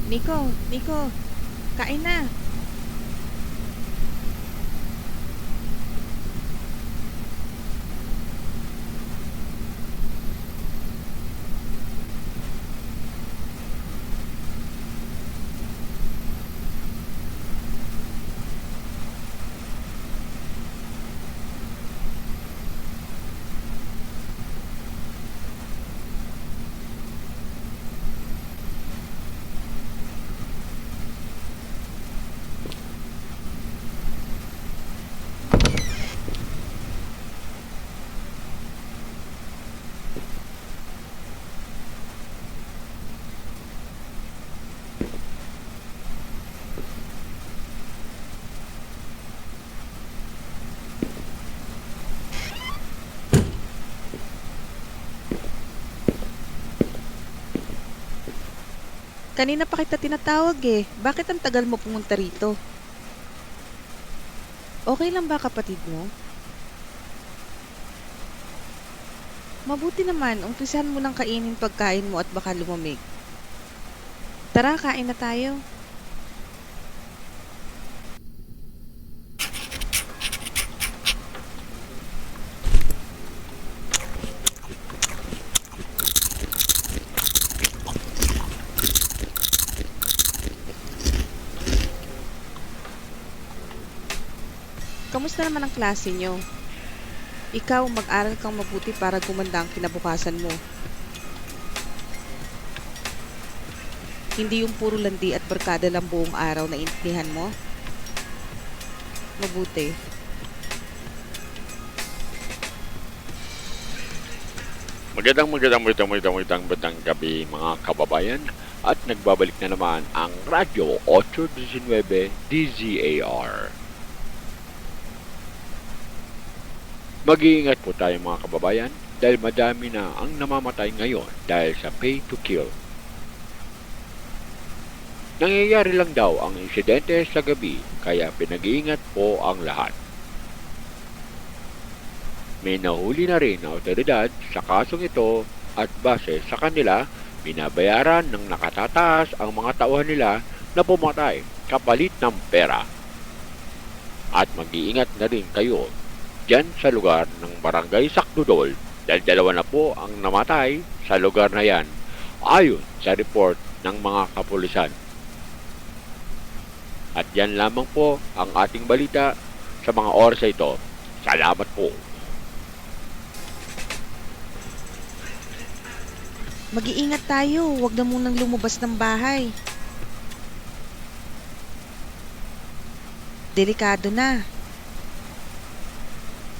Nico, kain na. Kanina pa kita tinatawag eh. Bakit ang tagal mo pumunta rito? Okay lang ba kapatid mo? Mabuti naman, umpisahan mo lang kainin pagkain mo at baka lumamig. Tara, kain na tayo. Kamusta naman ang klase nyo? Ikaw, mag-aral kang mabuti para gumanda ang kinabukasan mo. Hindi yung puro landi at barkada lang buong araw na intindihan mo. Mabuti. Magandang gabi mga kababayan at nagbabalik na naman ang Radyo 819 DZAR. Mag-iingat po tayo mga kababayan dahil madami na ang namamatay ngayon dahil sa pay to kill. Nangyayari lang daw ang insidente sa gabi kaya pinag-iingat po ang lahat. May nahuli na rin na otoridad sa kasong ito at base sa kanila, binabayaran ng nakatataas ang mga tauhan nila na pumatay kapalit ng pera. At mag-iingat na rin kayo dyan sa lugar ng Barangay Sakdudol dahil dalawa na po ang namatay sa lugar na yan ayon sa report ng mga kapulisan. At yan lamang po ang ating balita sa mga oras ito. Salamat po. Mag-iingat tayo, huwag na munang lumabas ng bahay. Delikado na.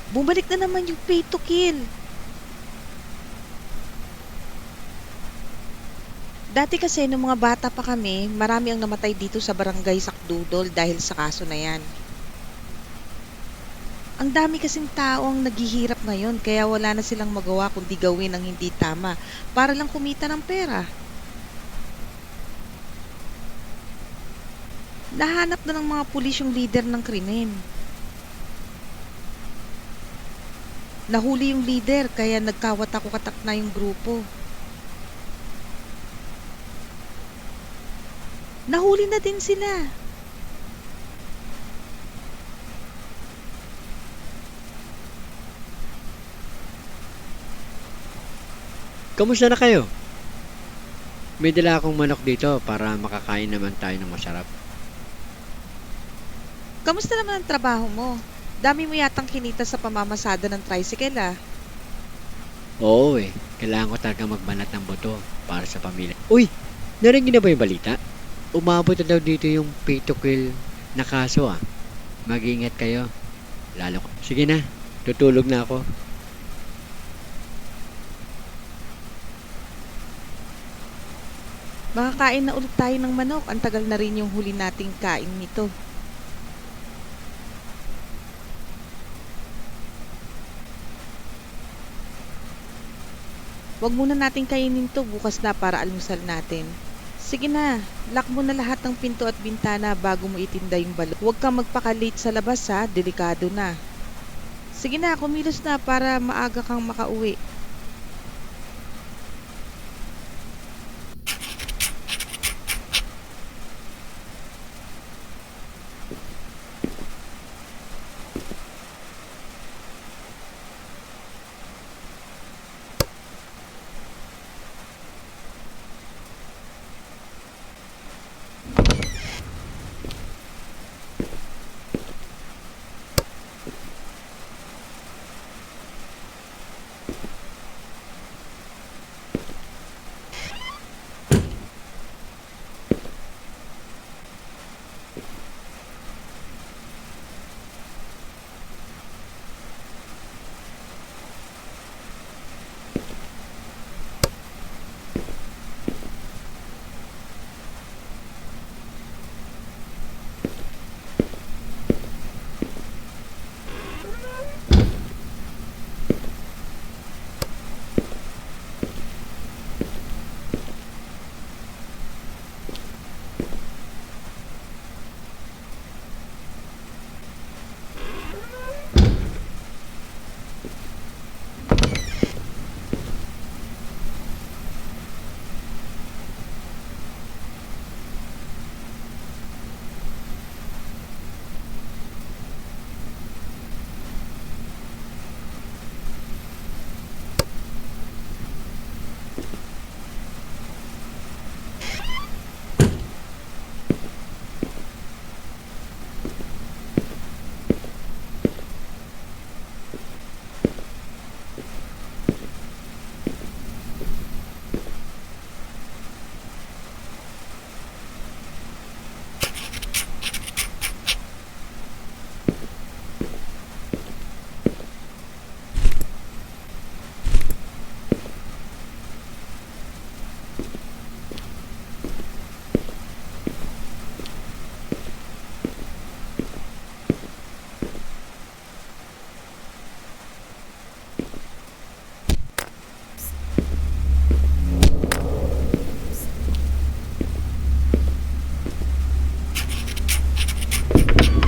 Bumalik na naman yung pay to kill. Dati kasi nung mga bata pa kami, marami ang namatay dito sa Barangay Sakdudol dahil sa kaso na yan. Ang dami kasing tao ang naghihirap ngayon kaya wala na silang magawa kundi gawin ang hindi tama para lang kumita ng pera. Nahanap na ng mga pulis yung leader ng krimen. Nahuli yung leader kaya nagkawatak-watak na yung grupo. Nahuli na din sila. Kamusta na kayo? May dala akong manok dito para makakain naman tayo ng masarap. Kamusta naman ang trabaho mo? Dami mo yatang kinita sa pamamasada ng tricycle ah. Oo kailangan ko talaga magbanat ng buto para sa pamilya. Uy, narinig na ba yung balita? Umabot na daw dito yung pay to kill na kaso ah. Mag-iingat kayo. Lalo ko. Sige na, tutulog na ako. Makakain na ulit tayo ng manok. Ang tagal na rin yung huli nating kain nito. Huwag muna nating kainin to bukas na para almusal natin. Sige na, lock mo na lahat ng pinto at bintana bago mo itinda yung balot. Huwag kang magpaka-late sa labas ha, delikado na. Sige na, kumilos na para maaga kang makauwi.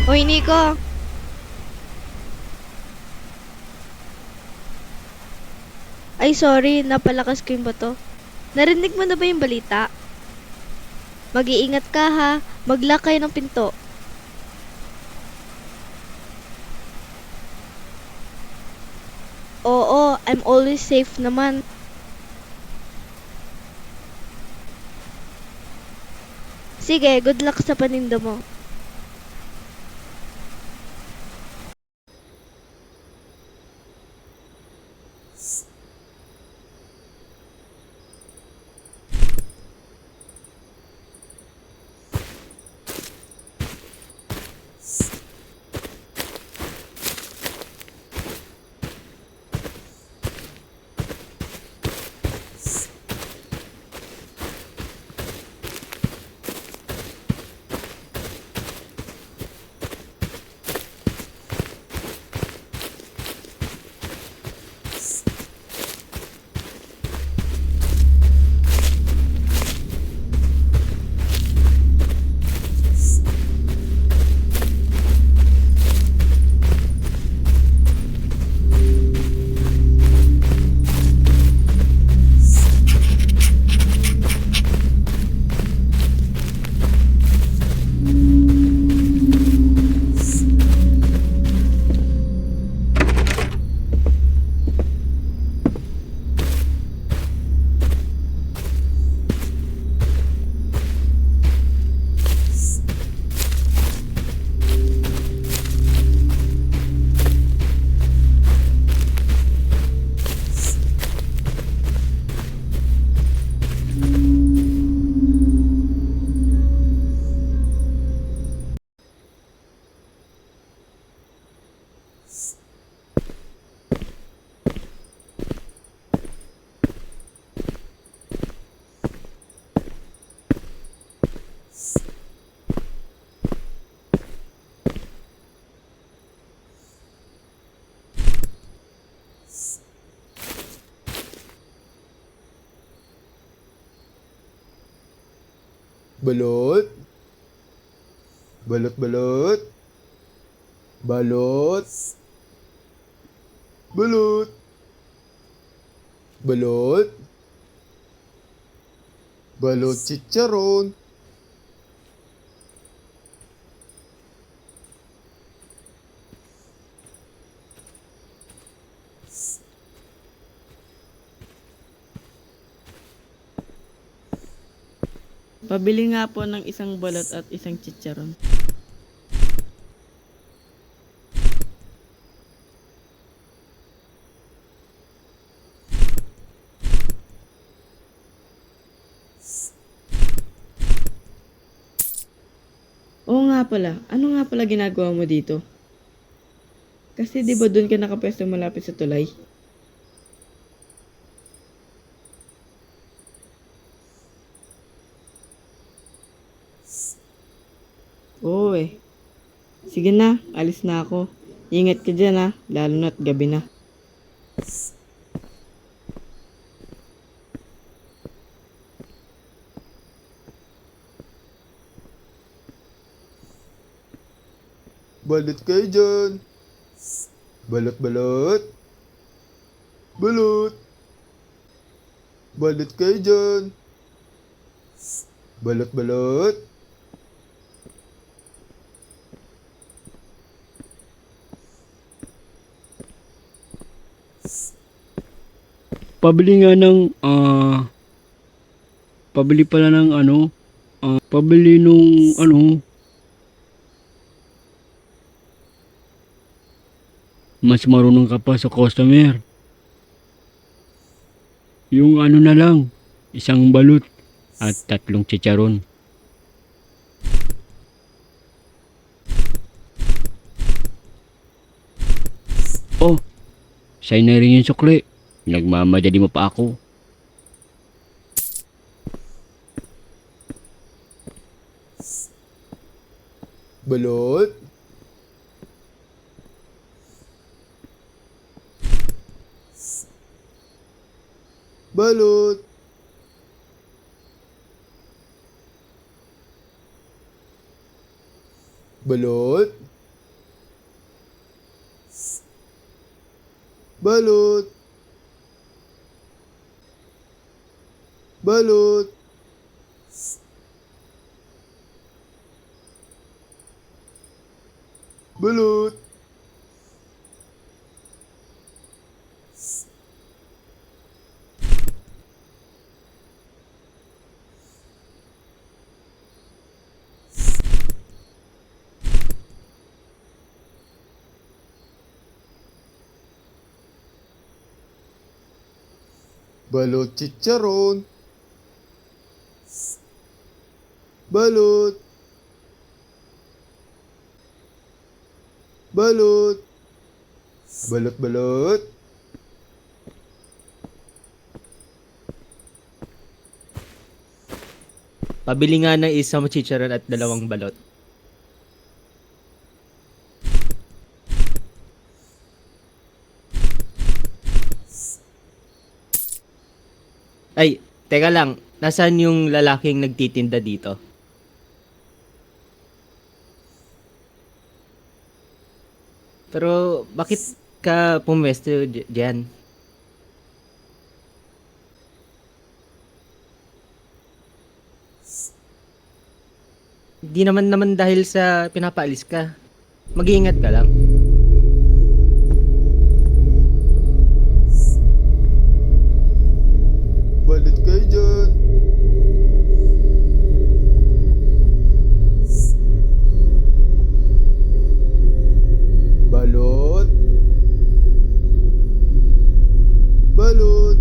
Hoy, Nico! Ay, sorry, napalakas ko yung bato. Narinig mo na ba yung balita? Mag-iingat ka ha, mag-lock kayo ng pinto. Oo, I'm always safe naman. Sige, good luck sa paninda mo. Balot? Balot, balot? Balot? Balot? Balot? Balot chicharon? Pabili nga po ng isang balot at isang chicharon. Oo nga pala, ano nga pala ginagawa mo dito? Kasi di ba doon ka nakapwesto malapit sa tulay? Oo eh. Sige na, alis na ako. Ingat ka dyan ha, lalo na't gabi na. Balot kayo dyan? Balot, balot? Balot? Balot kayo dyan? Balot, balot? Pabili nga ng, pabili pala ng pabili nung mas marunong ka pa sa customer. Yung ano na lang, isang balut at 3 chicharon. Oh, sa'yo na rin yung sukli. Nagmamadali mo pa ako. Balot? Balot? Balot? Balot. Balot. Balot. Balot chicharon. Balot. Balot. Balot balot. Pabili nga ng isang chicharon at 2 balot. Ay, teka lang. Nasaan yung lalaking nagtitinda dito? Pero bakit ka pumwesto diyan? Di naman dahil sa pinapaalis ka. Mag-iingat ka lang. Balot kayo dyan. Balot. Balot.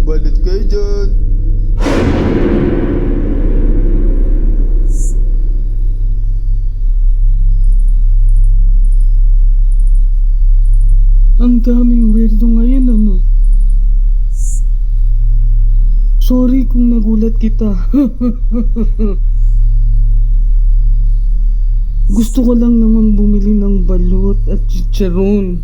Balot kayo dyan. Ang daming weirdo ngayon, ano? Sorry kung nagulat kita. Gusto ko lang naman bumili ng balot at chicharon.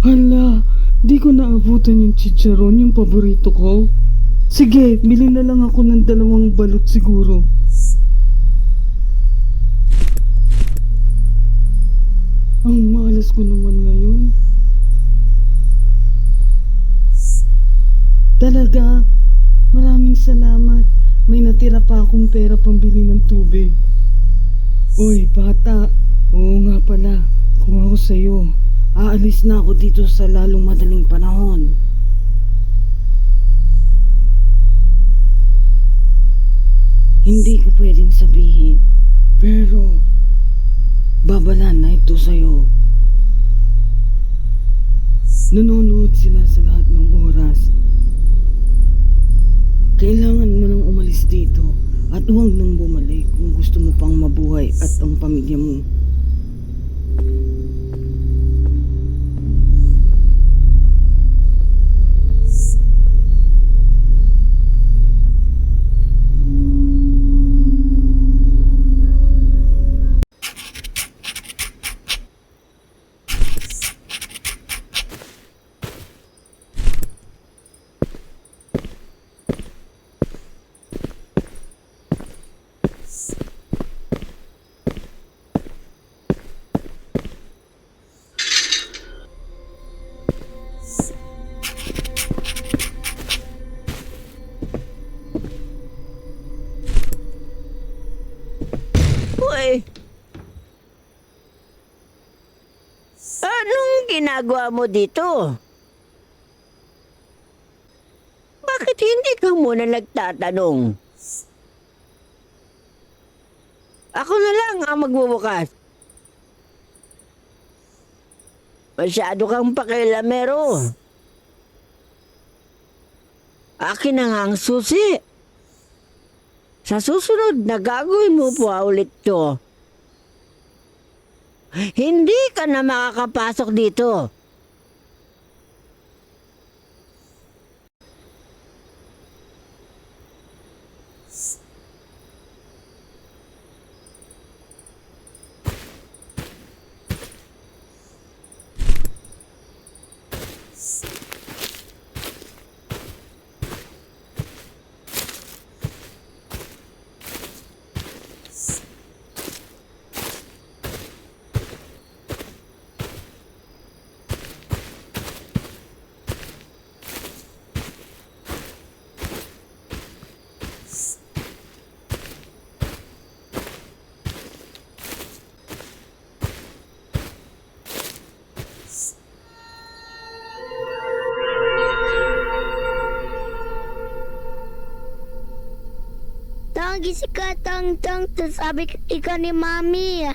Hala, di ko naabutan yung chicharon, yung paborito ko. Sige, bili na lang ako ng 2 balot siguro. Ang malas ko naman ngayon. Talaga, maraming salamat. May natira pa akong pera pambili ng tubig. Uy, bata. Oo nga pala, kung ako sa'yo, aalis na ako dito sa lalong madaling panahon. Hindi ko pwedeng sabihin, pero babalan na ito sa'yo. Nanonood sila sa lahat ng oras. Kailangan mo nang umalis dito at huwag nang bumalik kung gusto mo pang mabuhay at ang pamilya mo. Uy! Anong ginagawa mo dito? Bakit hindi ka muna nagtatanong? Ako na lang ang magbubukas. Masyado kang pakialamero. Akin na nga ang susi. Sa susunod na gagawin mo po ulit to. Hindi ka na makakapasok dito. lagi si Katangtang, sabi ikaw ni Mami.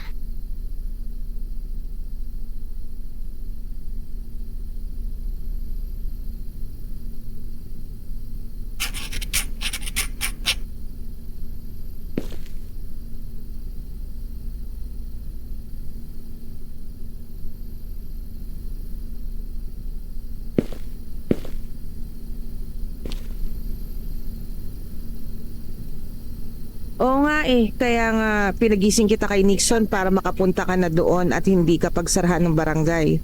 Oo nga kaya nga pinagising kita kay Nixon para makapunta ka na doon at hindi ka pagsarahan ng barangay.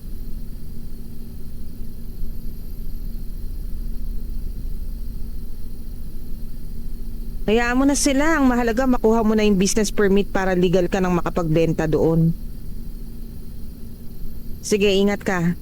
Hayaan mo na sila, ang mahalaga makuha mo na yung business permit para legal ka nang makapagbenta doon. Sige, ingat ka.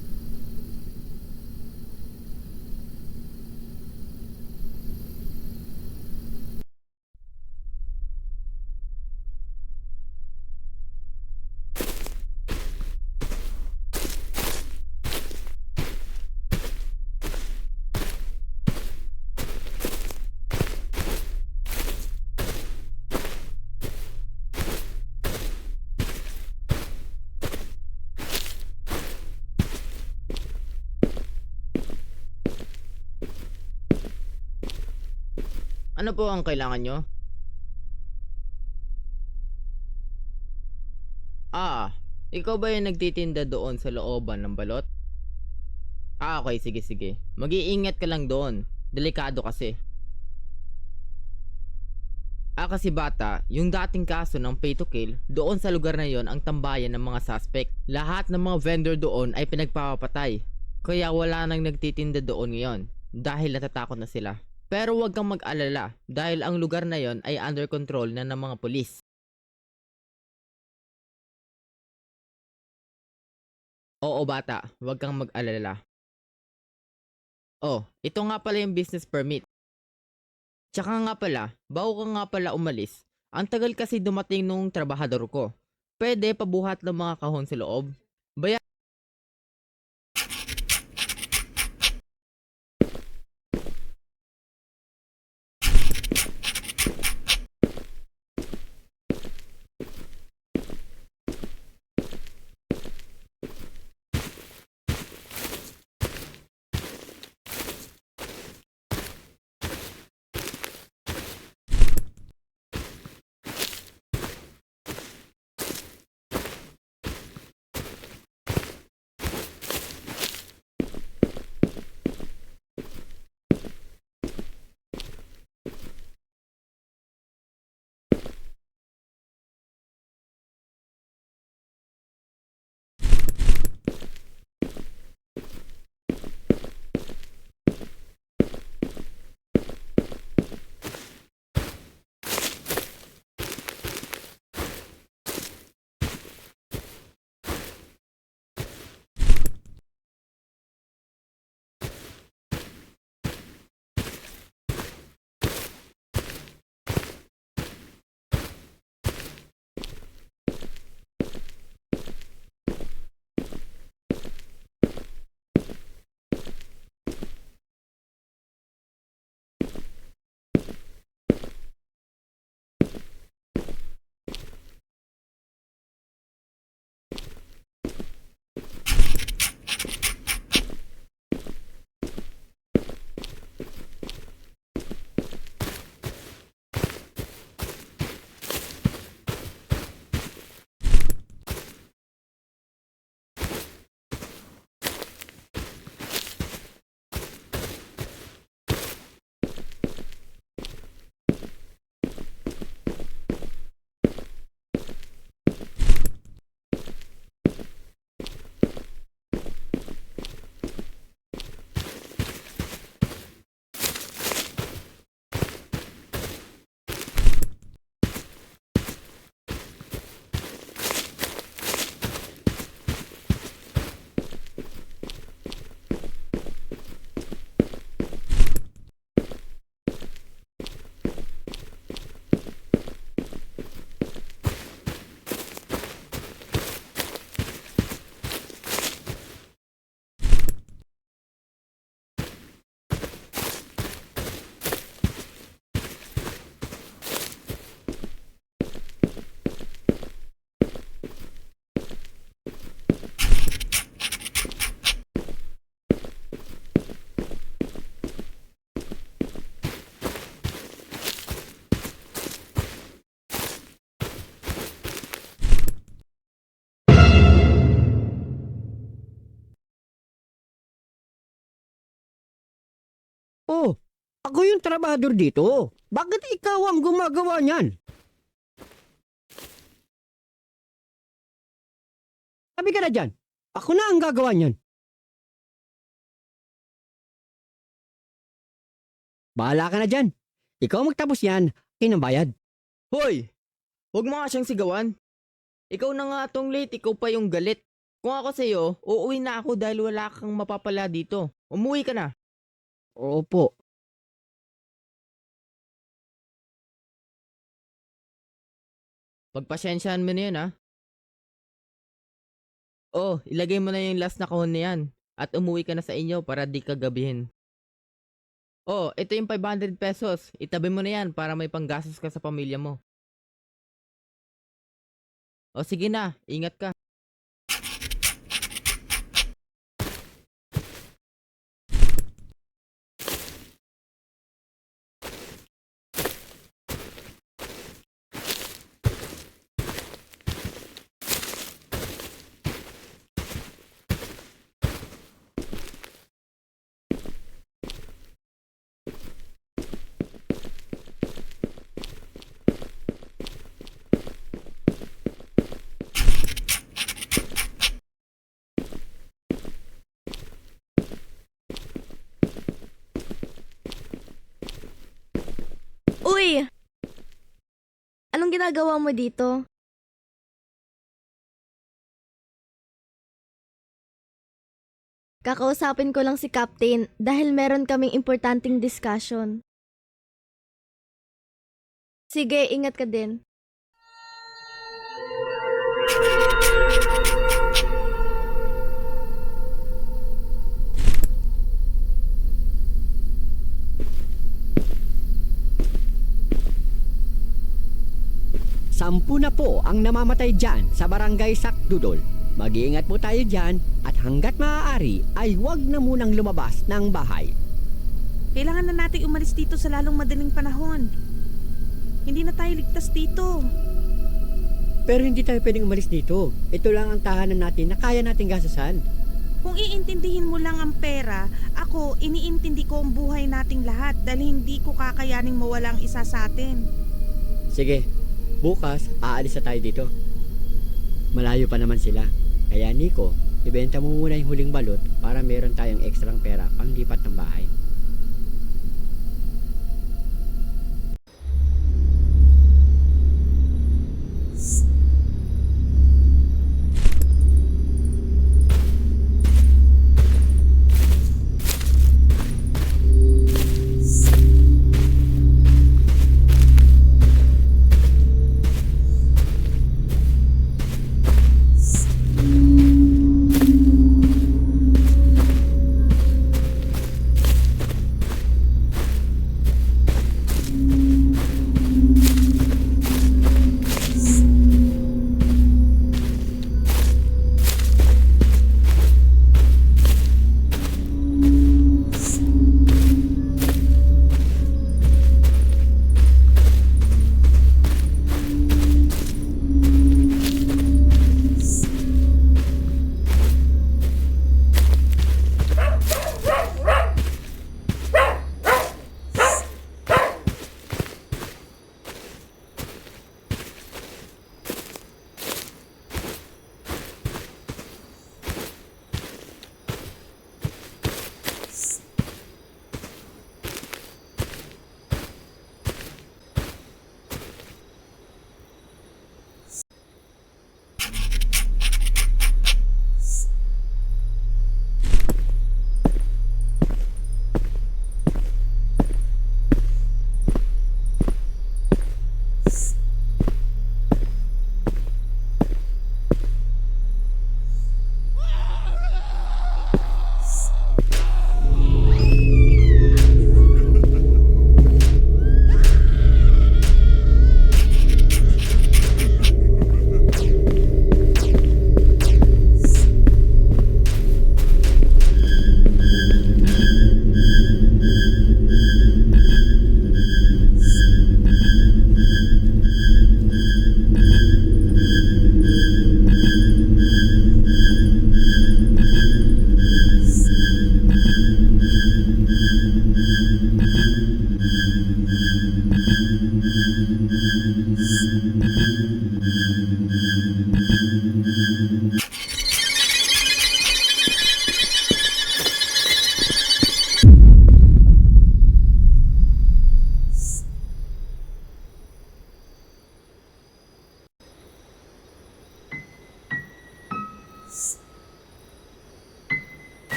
Ano po ang kailangan nyo? Ikaw ba yung nagtitinda doon sa looban ng balot? Okay, sige. Mag-iingat ka lang doon. Delikado kasi. Kasi bata, yung dating kaso ng pay to kill, doon sa lugar na yon ang tambayan ng mga suspect. Lahat ng mga vendor doon ay pinagpapatay. Kaya wala nang nagtitinda doon ngayon dahil natatakot na sila. Pero huwag kang mag-alala dahil ang lugar na yon ay under control na ng mga pulis. Oo bata, huwag kang mag-alala. Ito nga pala yung business permit. Tsaka nga pala, bago ka nga pala umalis, ang tagal kasi dumating nung trabahador ko. Pwede pabuhat ng mga kahon sa loob. Oh, ako yung trabador dito. Bakit ikaw ang gumagawa niyan? Sabi ka na dyan. Ako na ang gagawa niyan. Bahala ka na dyan. Ikaw magtapos yan, kinambayad. Hoy! Huwag mo nga siyang sigawan. Ikaw na nga tong late, ikaw pa yung galit. Kung ako sa'yo, uuwi na ako dahil wala kang mapapala dito. Umuwi ka na. Opo. Pagpasensyahan mo na yun, ha? Oh, ilagay mo na yung last na kahon na yan. At umuwi ka na sa inyo para di ka gabihin. Oh, ito yung 500 pesos. Itabi mo na yan para may panggastos ka sa pamilya mo. O sige na, ingat ka. Uy! Anong ginagawa mo dito? Kakausapin ko lang si Captain dahil meron kaming importanteng discussion. Sige, ingat ka din. Sampu na po ang namamatay dyan sa barangay Sakdudol. Mag-iingat po tayo dyan at hanggat maaari ay huwag na munang lumabas ng bahay. Kailangan na nating umalis dito sa lalong madaling panahon. Hindi na tayo ligtas dito. Pero hindi tayo pwedeng umalis dito. Ito lang ang tahanan natin na kaya nating gasasan. Kung iintindihin mo lang ang pera, ako iniintindi ko ang buhay nating lahat dahil hindi ko kakayaning mawala ang isa sa atin. Sige, bukas aalis na tayo dito. Malayo pa naman sila. Kaya Nico, ibenta mo muna yung huling balot para meron tayong ekstrang pera panglipat ng bahay.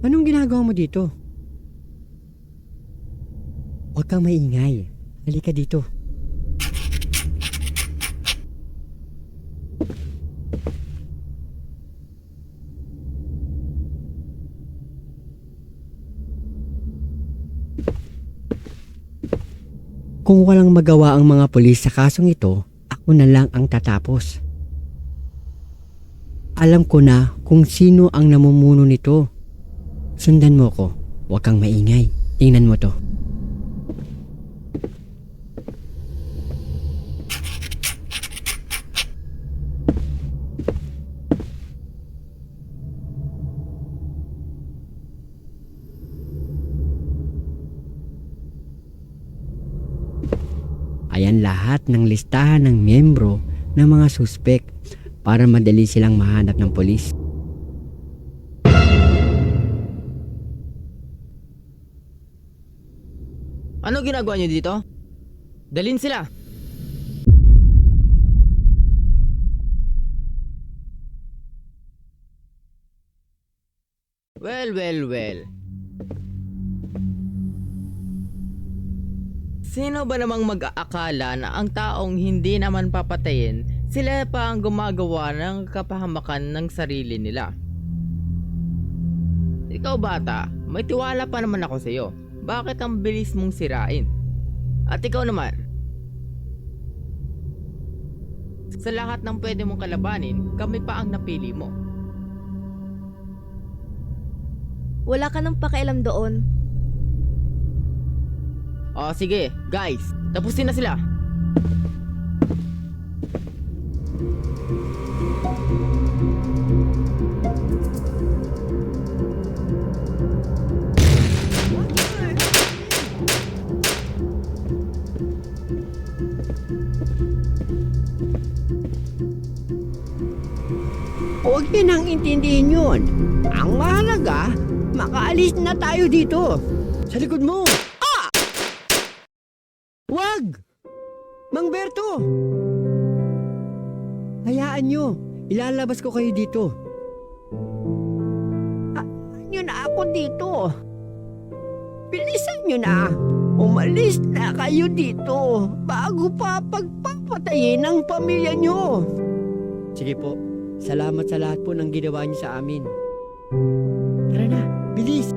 Anong ginagawa mo dito? Huwag kang maingay. Halika dito. Kung walang magawa ang mga pulis sa kasong ito, ako na lang ang tatapos. Alam ko na kung sino ang namumuno nito. Sundan mo ko. Huwag kang maingay. Tingnan mo to. Ayan lahat ng listahan ng miyembro ng mga suspek para madali silang mahanap ng polis. Ano ginagawa niyo dito? Dalhin sila. Well. Sino ba namang mag-aakala na ang taong hindi naman papatayin, sila pa ang gumagawa ng kapahamakan ng sarili nila? Ikaw bata, may tiwala pa naman ako sa iyo. Bakit ang bilis mong sirain? At ikaw naman, sa lahat ng pwede mong kalabanin, kami pa ang napili mo. Wala ka nang pakialam doon. O sige, guys, tapusin na sila. Huwag niyo nang intindihin yun. Ang mahalaga, makaalis na tayo dito. Sa likod mo. Ah! Wag! Mang Berto! Hayaan nyo. Ilalabas ko kayo dito. Nyo na ako dito. Bilisan nyo na. Umalis na kayo dito bago pa pagpapatayin ang pamilya nyo. Sige po. Salamat sa lahat po ng ginawa niyo sa amin. Tara na, bilis!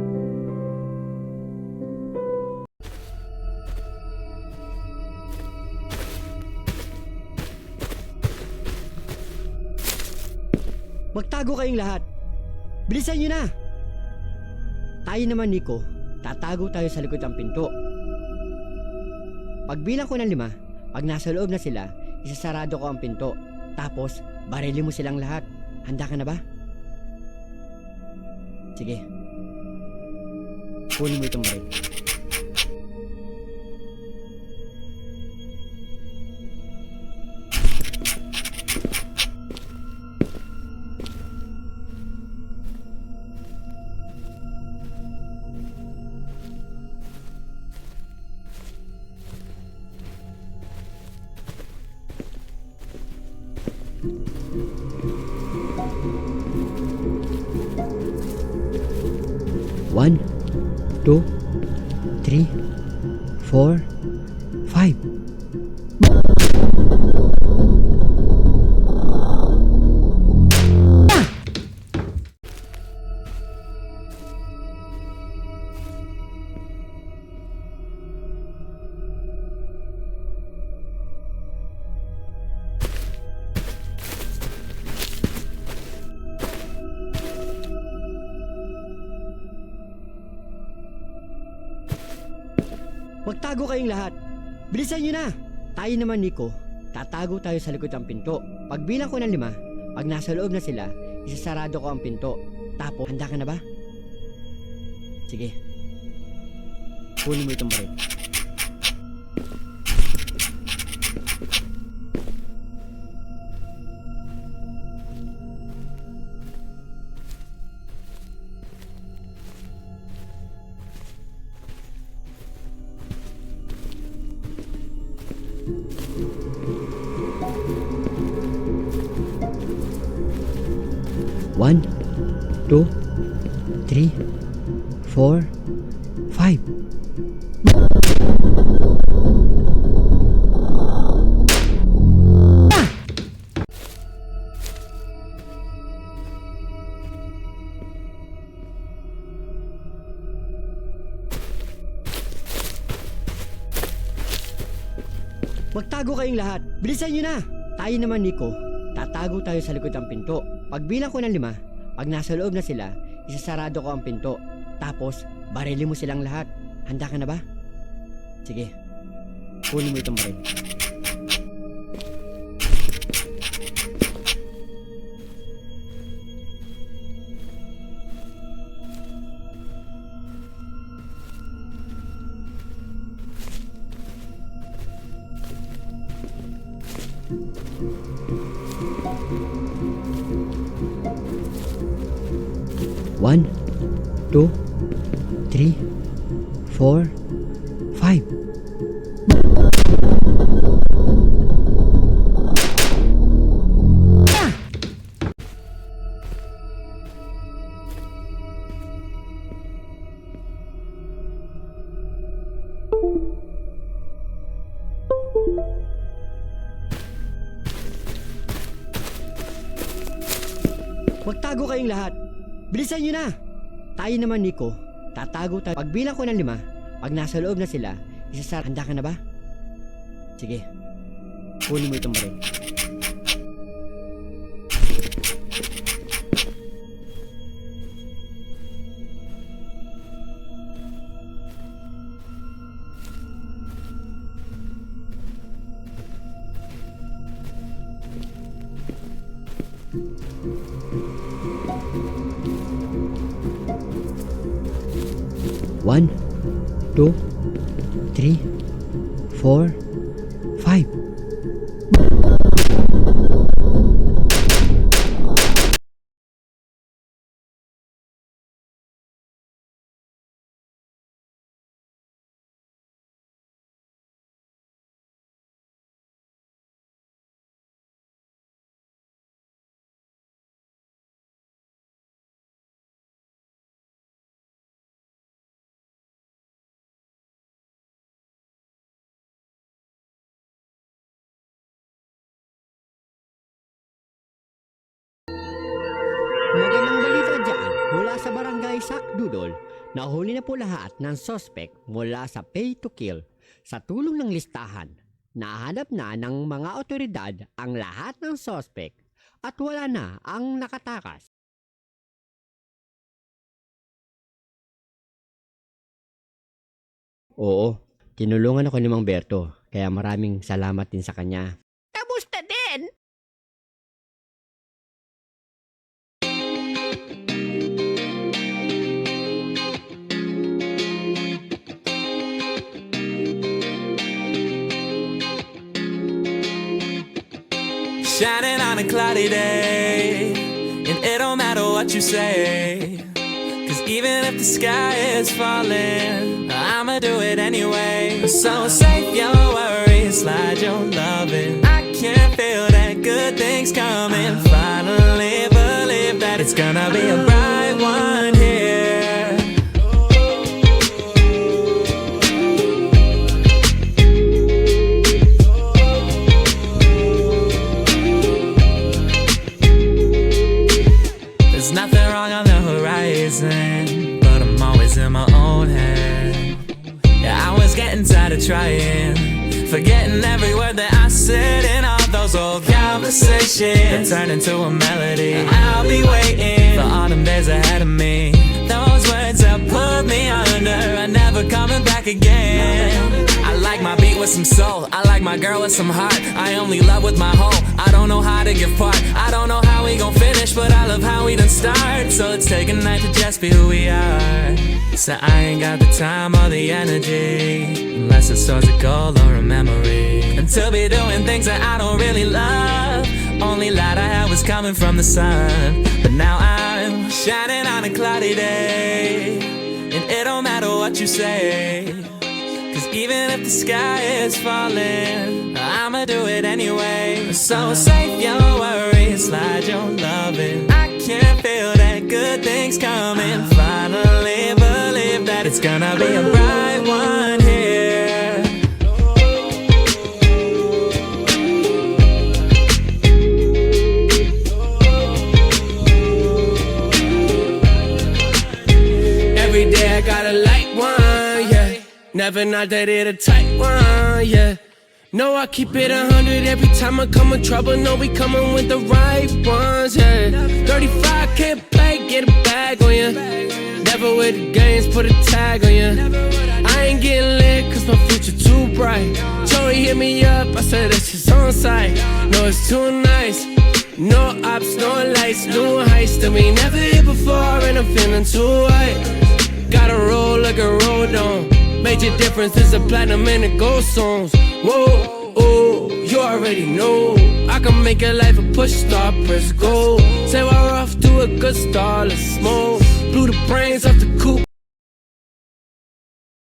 Magtago kayong lahat. Bilisan niyo na! Tayo naman, Nico. Tatago tayo sa likod ng pinto. Pagbilang ko ng 5, pag nasa loob na sila, isasarado ko ang pinto. Tapos, barili mo silang lahat. Handa ka na ba? Sige. Kunin mo itong baril. One, two, three, 4, 5. Magtago kayong lahat. Bilisan nyo na. Tayo naman, Nico. Tatago tayo sa likod ng pinto. Pagbilang ko ng 5, pag nasa loob na sila, isasarado ko ang pinto. Tapos, handa ka na ba? Sige. Kunin mo itong baril. One, 2, 3, 4, 5. Magtago kayong lahat. Bilisan nyo na. Tayo naman, Nico. Tatago tayo sa likod ng pinto. Pagbilang ko ng 5, pag nasa loob na sila, isasarado ko ang pinto. Tapos, barilin mo silang lahat. Handa ka na ba? Sige. Kunin mo itong baril. One, 2, 3, 4, 5. Magtago kayong lahat. Bilisan nyo na. Tayo naman, Nico. Tatago tayo. Pagbilang ko ng 5, pag nasa loob na sila, isasarado. Handa ka na ba? Sige. Kunin mo itong baril. One, 2, 3, 4, 5. Magandang balita dyan mula sa barangay Sakdudol. Nahuli na po lahat ng suspect mula sa pay to kill. Sa tulong ng listahan, nahanap na ng mga otoridad ang lahat ng suspect at wala na ang nakatakas. Oo, tinulungan ako ni Mang Berto, kaya maraming salamat din sa kanya. Kamusta din? Shining on a cloudy day, and it don't matter what you say, 'cause even if the sky is falling, I'ma do it anyway. So save your worries, slide your loving. I can't feel that good good things coming. Finally believe that it's gonna be a bright one here. There's nothing wrong on the horizon, but I'm always in my own head. Yeah, I was getting tired of trying, forgetting every word that I said in all those old conversations. Turn into a melody. I'll be waiting for autumn days ahead of me. Those words that pulled me under are never coming back again. I like my beat with some soul, I like my girl with some heart. I only love with my whole, I don't know how to give part. I don't know how we gon' finish, but I love how we done start. So let's take a night to just be who we are. So I ain't got the time or the energy, unless it's towards a goal or a memory. And to be doing things that I don't really love. Only light I had was coming from the sun, but now I'm shining on a cloudy day. And it don't matter what you say, cause even if the sky is falling, I'ma do it anyway. So save your worries, slide your loving. I can feel that good things coming. Finally believe that it's gonna be a bright one here. Every day I got a light one, yeah. Never not that it a tight one, yeah. No, I keep it 100 every time I come in trouble. No, we coming with the right ones, yeah. 35 can't play, get a bag on ya. Never with the games, put a tag on ya. I ain't getting lit cause my future too bright. Joey hit me up, I said that shit's on site. No, it's too nice. No ops, no lights, new heights that we never hit before, and I'm feeling too white. Gotta roll like a road on. Major difference is a platinum and a gold songs. Whoa, oh, you already know. I can make your life a push star, press go. Say we're off to a good start, let's smoke. Blew the brains off the coupe,